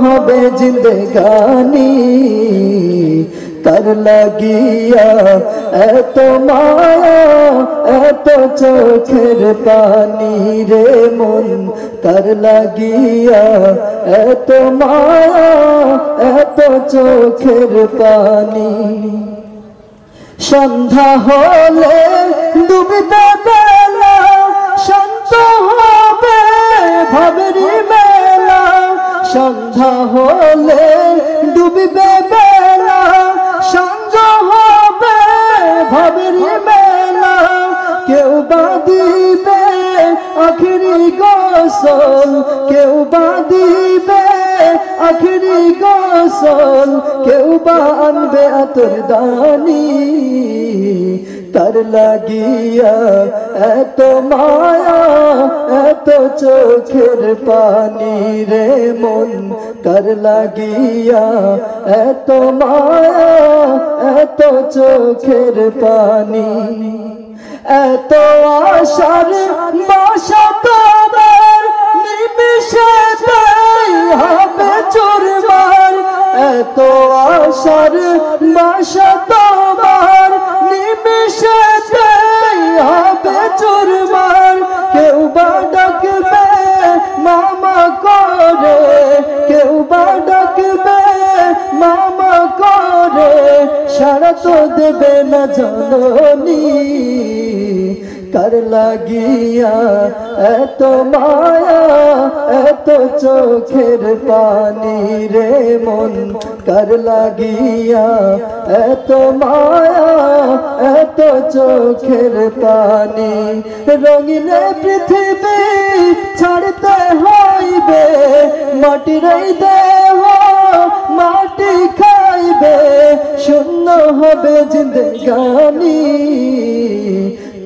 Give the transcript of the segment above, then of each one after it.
হবে জিন্দেগানি তার লাগিয়া এত মায়া এত চোখের পানি রে মন তার লাগিয়া এত মায়া এত চোখের পানি সন্ধ্যা হলে ডুবতে বেলা শান্ত হবে ভাবের মেলা সন্ধ্যা হলে ডুববে বেলা শান্ত হবে ভাবের মেলা কেউ বা দিবে আখেরি গোসল কেউ বা দিবে আখেরি গোসল কেউ বা আনবে আতর দানি তার লাগিয়া এত মায়া এত চোখের পানি রে মন তার লাগিয়া এত মায়া এত চোখের পানি এত আশার বাসা তোমার নিমিষেতেই হবে চুরমার এত আশার বাসা তোমার নিমিষেতেই হবে চুরমার কেউ বা ডাকবে মামা করে কেউ বা ডাকবে মামা করে সারা তো দেবে না জননী কার লাগিয়া এত মায়া এত চোখের পানি রে মন কার লাগিয়া এত মায়া এত চোখের পানি রঙিন পৃথিবী ছাড়তে হইবে মাটির দেহ মাটি খাইবে শূন্য হবে জিন্দেগানি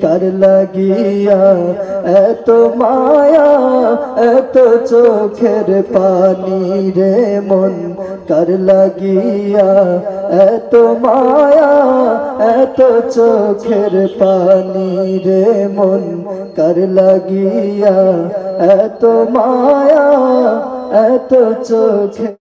কার লাগিয়া এত মায়া এত চোখের পানি রে মন কার লাগিয়া এত মায়া এত চোখের পানি রে মন কার লাগিয়া এত মায়া এত চোখের